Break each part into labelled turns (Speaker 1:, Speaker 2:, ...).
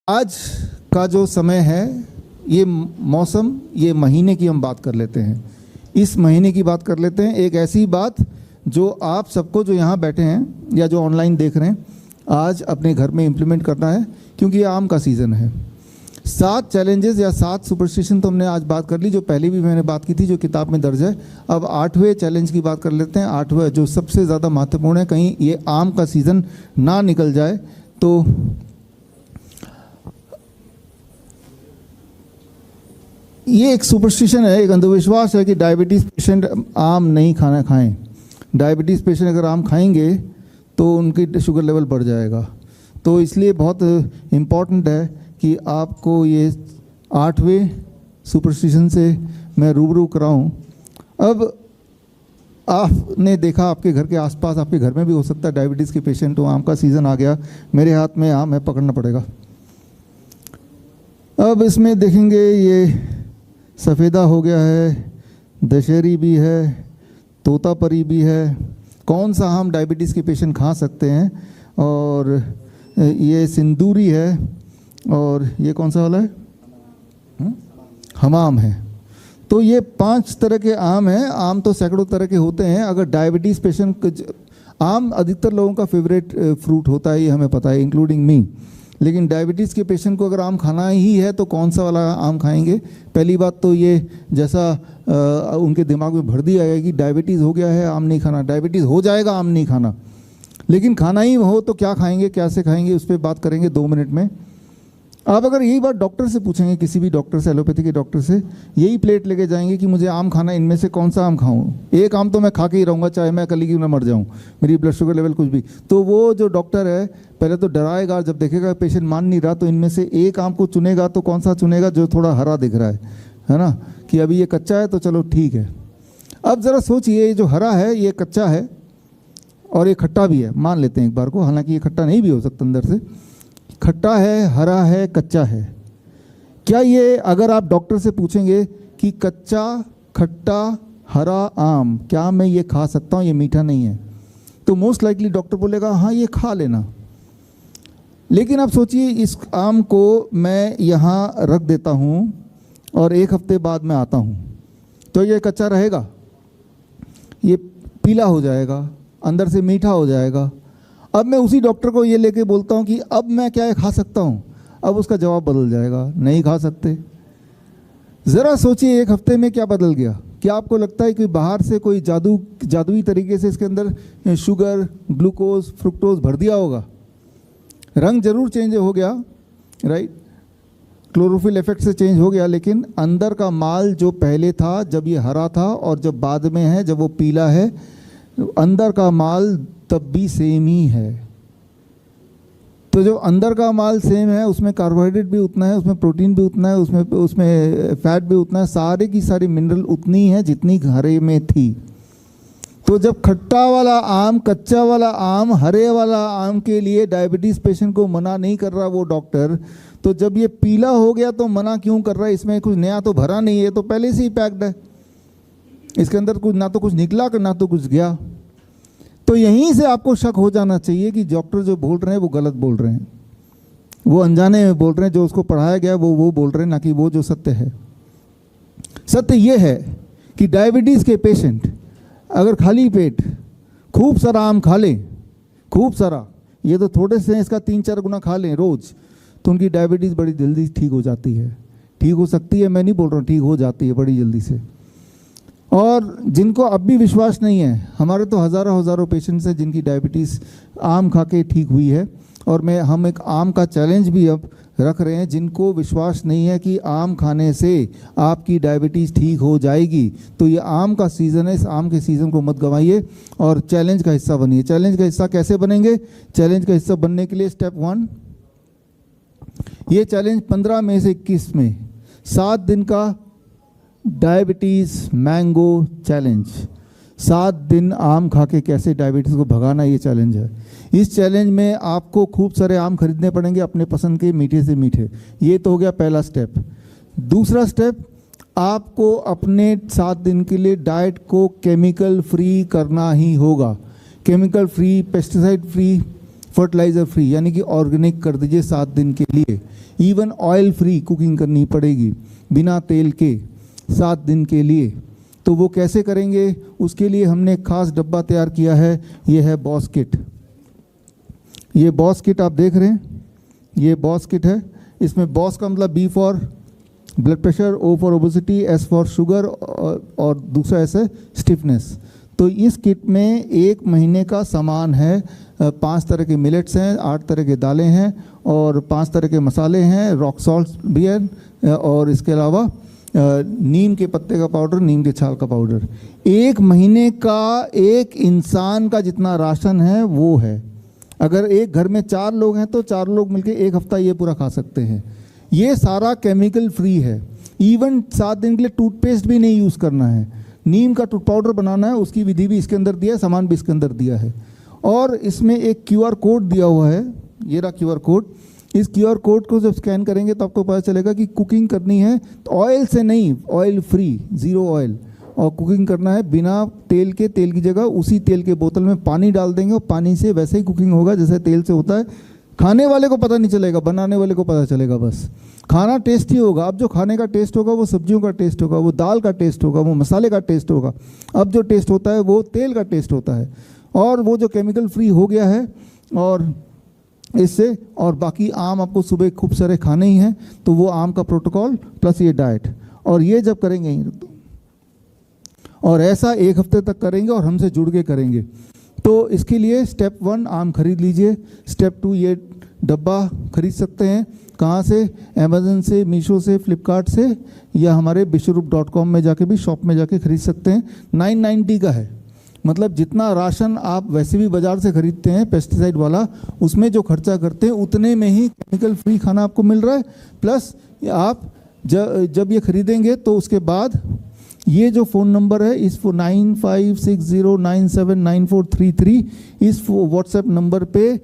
Speaker 1: आज का जो समय है, ये मौसम, ये महीने की हम बात कर लेते हैं। इस महीने की बात कर लेते हैं, एक ऐसी बात जो आप सबको जो यहाँ बैठे हैं या जो ऑनलाइन देख रहे हैं, आज अपने घर में इम्प्लीमेंट करना है, क्योंकि ये आम का सीज़न है। 7 चैलेंजेस या 7 सुपरस्टिशन तो हमने आज बात कर ली, जो पहले भी मैंने बात की थी, जो किताब में दर्ज है। अब 8वें चैलेंज की बात कर लेते हैं। 8वां जो सबसे ज़्यादा महत्वपूर्ण है, कहीं ये आम का सीज़न ना निकल जाए। तो ये एक सुपरस्टिशन है, एक अंधविश्वास है कि डायबिटीज़ पेशेंट आम नहीं खाना खाएं। डायबिटीज़ पेशेंट अगर आम खाएंगे तो उनकी शुगर लेवल बढ़ जाएगा। तो इसलिए बहुत इम्पॉर्टेंट है कि आपको ये 8वें सुपरस्टिशन से मैं रूबरू कराऊं। अब आपने देखा आपके घर के आसपास, आपके घर में भी हो सकता है डायबिटीज़ के पेशेंट हो, आम का सीज़न आ गया, मेरे हाथ में आम है, पकड़ना पड़ेगा। अब इसमें देखेंगे ये सफ़ेदा हो गया है, दशहरी भी है, तोतापरी भी है। कौन सा आम डायबिटीज़ के पेशेंट खा सकते हैं? और ये सिंदूरी है, और ये कौन सा वाला है? हमाम है। तो ये 5 तरह के आम हैं। आम तो सैकड़ों तरह के होते हैं। अगर डायबिटीज़ पेशेंट, आम अधिकतर लोगों का फेवरेट फ्रूट होता है, ये हमें पता है, इंक्लूडिंग मी। लेकिन डायबिटीज़ के पेशेंट को अगर आम खाना ही है तो कौन सा वाला आम खाएंगे? पहली बात तो ये, जैसा उनके दिमाग में भर दिया गया कि डायबिटीज़ हो गया है, आम नहीं खाना। डायबिटीज़ हो जाएगा, आम नहीं खाना। लेकिन खाना ही हो तो क्या खाएंगे, कैसे खाएंगे, उस पर बात करेंगे 2 मिनट में। आप अगर यही बात डॉक्टर से पूछेंगे, किसी भी डॉक्टर से, एलोपैथी के डॉक्टर से, यही प्लेट लेके जाएंगे कि मुझे आम खाना, इनमें से कौन सा आम खाऊं? एक आम तो मैं खा के ही रहूँगा, चाहे मैं कल ही ना मर जाऊँ, मेरी ब्लड शुगर लेवल कुछ भी। तो वो जो डॉक्टर है पहले तो डराएगा, जब देखेगा पेशेंट मान नहीं रहा तो इनमें से एक आम को चुनेगा। तो कौन सा चुनेगा? जो थोड़ा हरा दिख रहा है ना, कि अभी ये कच्चा है तो चलो ठीक है। अब ज़रा सोचिए, जो हरा है ये कच्चा है और ये खट्टा भी है, मान लेते हैं एक बार को, हालांकि ये खट्टा नहीं भी हो सकता, अंदर से खट्टा है, हरा है, कच्चा है। क्या ये, अगर आप डॉक्टर से पूछेंगे कि कच्चा, खट्टा, हरा आम, क्या मैं ये खा सकता हूँ, ये मीठा नहीं है, तो मोस्ट लाइकली डॉक्टर बोलेगा हाँ ये खा लेना। लेकिन आप सोचिए, इस आम को मैं यहाँ रख देता हूँ और 1 हफ्ते बाद मैं आता हूँ, तो ये कच्चा रहेगा, ये पीला हो जाएगा, अंदर से मीठा हो जाएगा। अब मैं उसी डॉक्टर को ये लेके बोलता हूँ कि अब मैं क्या खा सकता हूँ, अब उसका जवाब बदल जाएगा, नहीं खा सकते। ज़रा सोचिए 1 हफ्ते में क्या बदल गया। क्या आपको लगता है कि बाहर से कोई जादुई तरीके से इसके अंदर शुगर, ग्लूकोज, फ्रुक्टोज भर दिया होगा? रंग जरूर चेंज हो गया, राइट, क्लोरोफिल इफेक्ट से चेंज हो गया, लेकिन अंदर का माल जो पहले था, जब ये हरा था, और जब बाद में है, जब वो पीला है, अंदर का माल तब भी सेम ही है। तो जो अंदर का माल सेम है, उसमें कार्बोहाइड्रेट भी उतना है, उसमें प्रोटीन भी उतना है, उसमें फैट भी उतना है, सारे की सारी मिनरल उतनी है जितनी हरे में थी। तो जब खट्टा वाला आम, कच्चा वाला आम, हरे वाला आम के लिए डायबिटीज़ पेशेंट को मना नहीं कर रहा वो डॉक्टर, तो जब ये पीला हो गया तो मना क्यों कर रहा है? इसमें कुछ नया तो भरा नहीं है, तो पहले से ही पैक्ड है, इसके अंदर कुछ ना तो कुछ निकला ना तो कुछ गया। तो यहीं से आपको शक हो जाना चाहिए कि डॉक्टर जो बोल रहे हैं वो गलत बोल रहे हैं, वो अनजाने में बोल रहे हैं, जो उसको पढ़ाया गया वो बोल रहे हैं, ना कि वो जो सत्य है। सत्य ये है कि डायबिटीज़ के पेशेंट अगर खाली पेट खूब सारा आम खा लें, खूब सारा, ये तो थोड़े से हैं, इसका 3-4 गुना खा लें रोज़, तो उनकी डायबिटीज़ बड़ी जल्दी ठीक हो जाती है। ठीक हो सकती है, मैं नहीं बोल रहा हूँ, ठीक हो जाती है बड़ी जल्दी से। और जिनको अब भी विश्वास नहीं है, हमारे तो हज़ारों पेशेंट्स हैं जिनकी डायबिटीज़ आम खा के ठीक हुई है। और हम एक आम का चैलेंज भी अब रख रहे हैं, जिनको विश्वास नहीं है कि आम खाने से आपकी डायबिटीज़ ठीक हो जाएगी, तो ये आम का सीज़न है, इस आम के सीज़न को मत गंवाइए और चैलेंज का हिस्सा बनिए। चैलेंज का हिस्सा कैसे बनेंगे? चैलेंज का हिस्सा बनने के लिए स्टेप 1, ये चैलेंज 15 मई से 21 में 7 दिन का डायबिटीज़ मैंगो चैलेंज। 7 दिन आम खा के कैसे डायबिटीज़ को भगाना, ये चैलेंज है। इस चैलेंज में आपको खूब सारे आम खरीदने पड़ेंगे, अपने पसंद के, मीठे से मीठे। ये तो हो गया पहला स्टेप। दूसरा स्टेप, आपको अपने 7 दिन के लिए डाइट को केमिकल फ्री करना ही होगा। Chemical free, pesticide free, fertiliser free यानी कि ऑर्गेनिक कर दीजिए 7 दिन के लिए। इवन ऑयल फ्री कुकिंग करनी पड़ेगी बिना तेल के 7 दिन के लिए। तो वो कैसे करेंगे, उसके लिए हमने एक खास डब्बा तैयार किया है, ये है बॉस किट। ये बॉस किट आप देख रहे हैं, ये बॉस किट है। इसमें बॉस का मतलब B for blood pressure, O for obesity, S for sugar और दूसरा एस है स्टिफनेस। तो इस किट में 1 महीने का सामान है। 5 तरह के मिलेट्स हैं, 8 तरह के दालें हैं और 5 तरह के मसाले हैं, रॉक सॉल्ट भी है और इसके अलावा नीम के पत्ते का पाउडर, नीम के छाल का पाउडर। 1 महीने का एक इंसान का जितना राशन है वो है। अगर एक घर में 4 लोग हैं तो 4 लोग मिलकर 1 हफ्ता ये पूरा खा सकते हैं। ये सारा केमिकल फ्री है। इवन 7 दिन के लिए टूथपेस्ट भी नहीं यूज़ करना है। नीम का टूथ पाउडर बनाना है, उसकी विधि भी इसके अंदर दिया है, सामान भी इसके अंदर दिया है। और इसमें एक QR कोड दिया हुआ है, ये रहा QR कोड। इस QR कोड को जब स्कैन करेंगे तो आपको पता चलेगा कि कुकिंग करनी है तो ऑयल से नहीं, ऑयल फ्री, 0 ऑयल, और कुकिंग करना है बिना तेल के। तेल की जगह उसी तेल के बोतल में पानी डाल देंगे और पानी से वैसे ही कुकिंग होगा जैसे तेल से होता है। खाने वाले को पता नहीं चलेगा, बनाने वाले को पता चलेगा बस। खाना टेस्टी होगा। अब जो खाने का टेस्ट होगा वो सब्जियों का टेस्ट होगा, वो दाल का टेस्ट होगा, वो मसाले का टेस्ट होगा। अब जो टेस्ट होता है वो तेल का टेस्ट होता है और वो जो केमिकल फ्री हो गया है। और इससे और बाकी आम आपको सुबह खूब सारे खाने ही हैं, तो वो आम का प्रोटोकॉल प्लस ये डाइट, और ये जब करेंगे और ऐसा 1 हफ्ते तक करेंगे और हमसे जुड़ के करेंगे तो इसके लिए स्टेप 1 आम खरीद लीजिए। स्टेप 2 ये डब्बा खरीद सकते हैं। कहाँ से? अमेज़न से, मीशो से, फ्लिपकार्ट से, या हमारे विश्वरूप.com में जाके भी, शॉप में जाके खरीद सकते हैं। 990 का है, मतलब जितना राशन आप वैसे भी बाज़ार से खरीदते हैं पेस्टिसाइड वाला, उसमें जो खर्चा करते हैं उतने में ही केमिकल फ्री खाना आपको मिल रहा है। प्लस आप जब ये खरीदेंगे तो उसके बाद ये जो फ़ोन नंबर है, इस 9560979433, इस व्हाट्सएप नंबर पे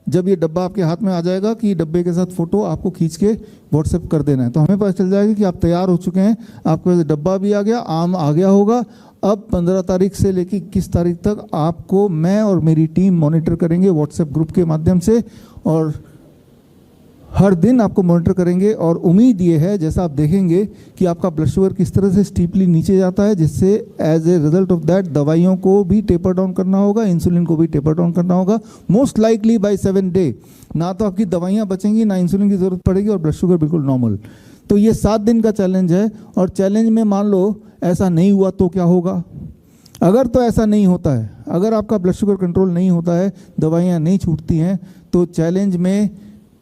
Speaker 1: जब ये डब्बा आपके हाथ में आ जाएगा कि डब्बे के साथ फ़ोटो आपको खींच के व्हाट्सएप कर देना है, तो हमें पता चल जाएगा कि आप तैयार हो चुके हैं। आपके पास डब्बा भी आ गया, आम आ गया होगा। अब 15 तारीख से लेकर 21 तारीख तक आपको मैं और मेरी टीम मॉनिटर करेंगे व्हाट्सएप ग्रुप के माध्यम से, और हर दिन आपको मॉनिटर करेंगे। और उम्मीद ये है, जैसा आप देखेंगे कि आपका ब्लड शुगर किस तरह से स्टीपली नीचे जाता है, जिससे as a result of that दवाइयों को भी टेपर डाउन करना होगा, इंसुलिन को भी टेपर डाउन करना होगा। मोस्ट लाइकली बाय 7 डे ना तो आपकी दवाइयाँ बचेंगी, ना इंसुलिन की ज़रूरत पड़ेगी और ब्लड शुगर बिल्कुल नॉर्मल। तो ये 7 दिन का चैलेंज है। और चैलेंज में मान लो ऐसा नहीं हुआ तो क्या होगा? अगर तो ऐसा नहीं होता है, अगर आपका ब्लड शुगर कंट्रोल नहीं होता है, दवाइयाँ नहीं छूटती हैं, तो चैलेंज में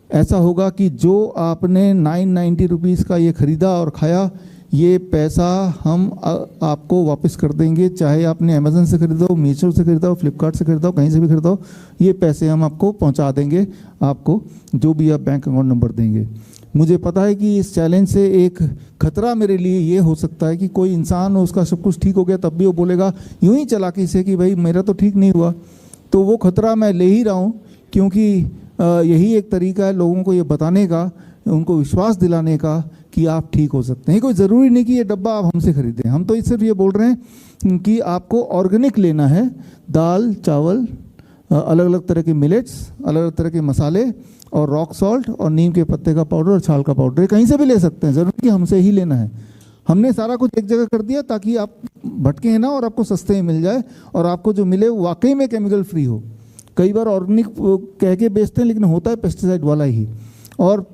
Speaker 1: ऐसा होगा कि जो आपने 990 रुपीज़ का ये ख़रीदा और खाया, ये पैसा हम आपको वापस कर देंगे। चाहे आपने अमेज़न से ख़रीदा हो, मीशो से ख़रीदा हो, फ्लिपकार्ट से ख़रीदा हो, कहीं से भी ख़रीदा हो, ये पैसे हम आपको पहुंचा देंगे, आपको जो भी आप बैंक अकाउंट नंबर देंगे। मुझे पता है कि इस चैलेंज से एक खतरा मेरे लिए ये हो सकता है कि कोई इंसान हो, उसका सब कुछ ठीक हो गया, तब भी वो बोलेगा यूं ही चालाकी से कि भाई मेरा तो ठीक नहीं हुआ। तो वो खतरा मैं ले ही रहा हूँ, क्योंकि यही एक तरीका है लोगों को ये बताने का, उनको विश्वास दिलाने का कि आप ठीक हो सकते हैं। कोई ज़रूरी नहीं कि ये डब्बा आप हमसे खरीदें। हम तो सिर्फ ये बोल रहे हैं कि आपको ऑर्गेनिक लेना है। दाल, चावल, अलग अलग तरह के मिलेट्स, अलग अलग तरह के मसाले और रॉक सॉल्ट और नीम के पत्ते का पाउडर और छाल का पाउडर, कहीं से भी ले सकते हैं, ज़रूरी कि हमसे ही लेना है। हमने सारा कुछ एक जगह कर दिया ताकि आप भटके ना और आपको सस्ते में मिल जाए और आपको जो मिले वो वाकई में केमिकल फ्री हो। कई बार ऑर्गेनिक कह के बेचते हैं लेकिन होता है पेस्टिसाइड वाला ही। और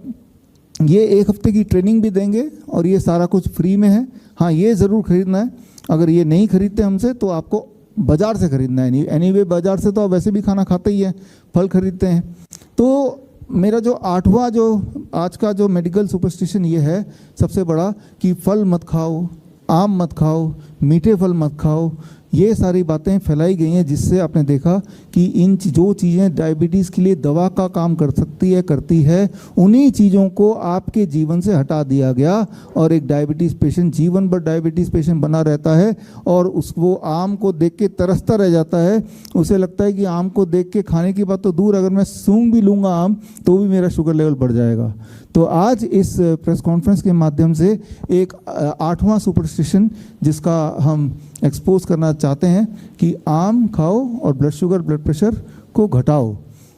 Speaker 1: ये 1 हफ्ते की ट्रेनिंग भी देंगे और ये सारा कुछ फ्री में है। हाँ, ये ज़रूर खरीदना है। अगर ये नहीं खरीदते हमसे तो आपको बाज़ार से खरीदना है। एनीवे बाज़ार से तो आप वैसे भी खाना खाते ही हैं, फल खरीदते हैं। तो मेरा जो 8वां जो आज का जो मेडिकल सुपरस्टिशन ये है सबसे बड़ा, कि फल मत खाओ, आम मत खाओ, मीठे फल मत खाओ। ये सारी बातें फैलाई गई हैं जिससे आपने देखा कि इन जो चीज़ें डायबिटीज़ के लिए दवा का काम कर सकती है, करती है, उन्हीं चीज़ों को आपके जीवन से हटा दिया गया और एक डायबिटीज़ पेशेंट जीवन भर डायबिटीज़ पेशेंट बना रहता है और वो आम को देख के तरसता रह जाता है। उसे लगता है कि आम को देख के खाने की बात तो दूर, अगर मैं सूंघ भी लूँगा आम तो भी मेरा शुगर लेवल बढ़ जाएगा। तो आज इस प्रेस कॉन्फ्रेंस के माध्यम से एक 8वां सुपरस्टिशन जिसका हम एक्सपोज करना चाहते हैं कि आम खाओ और ब्लड शुगर, ब्लड प्रेशर को घटाओ।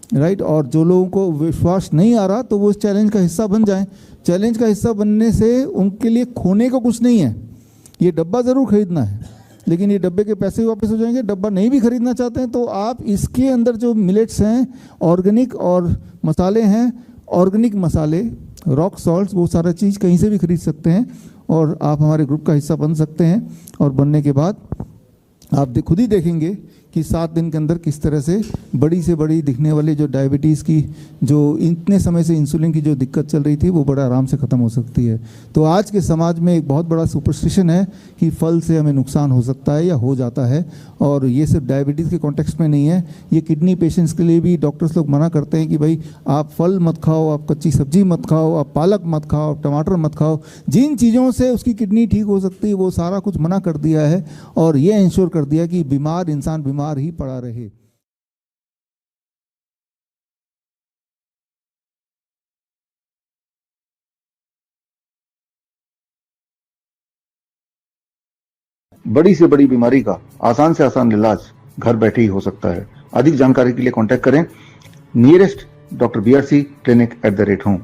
Speaker 1: राइट। और जो लोगों को विश्वास नहीं आ रहा तो वो इस चैलेंज का हिस्सा बन जाएं। चैलेंज का हिस्सा बनने से उनके लिए खोने को कुछ नहीं है। ये डब्बा ज़रूर खरीदना है, लेकिन ये डब्बे के पैसे भी वापस हो जाएंगे। डब्बा नहीं भी खरीदना चाहते हैं तो आप इसके अंदर जो मिलेट्स हैं, ऑर्गेनिक और मसाले हैं, ऑर्गेनिक मसाले, रॉक सॉल्ट्स, वो सारा चीज़ कहीं से भी खरीद सकते हैं और आप हमारे ग्रुप का हिस्सा बन सकते हैं। और बनने के बाद आप खुद ही देखेंगे कि 7 दिन के अंदर किस तरह से बड़ी से बड़ी दिखने वाली जो डायबिटीज़ की, जो इतने समय से इंसुलिन की जो दिक्कत चल रही थी, वो बड़ा आराम से ख़त्म हो सकती है। तो आज के समाज में एक बहुत बड़ा सुपरस्टिशन है कि फल से हमें नुकसान हो सकता है या हो जाता है। और ये सिर्फ डायबिटीज़ के कॉन्टेक्स्ट में नहीं है, ये किडनी पेशेंट्स के लिए भी डॉक्टर्स लोग मना करते हैं कि भाई आप फल मत खाओ, आप कच्ची सब्जी मत खाओ, आप पालक मत खाओ, आप टमाटर मत खाओ। जिन चीज़ों से उसकी किडनी ठीक हो सकती है वो सारा कुछ मना कर दिया है और ये इंश्योर कर दिया कि बीमार इंसान बीमार ही पड़ा रहे।
Speaker 2: बड़ी से बड़ी बीमारी का आसान से आसान इलाज घर बैठे ही हो सकता है। अधिक जानकारी के लिए कांटेक्ट करें nearest doctor BRC clinic @home।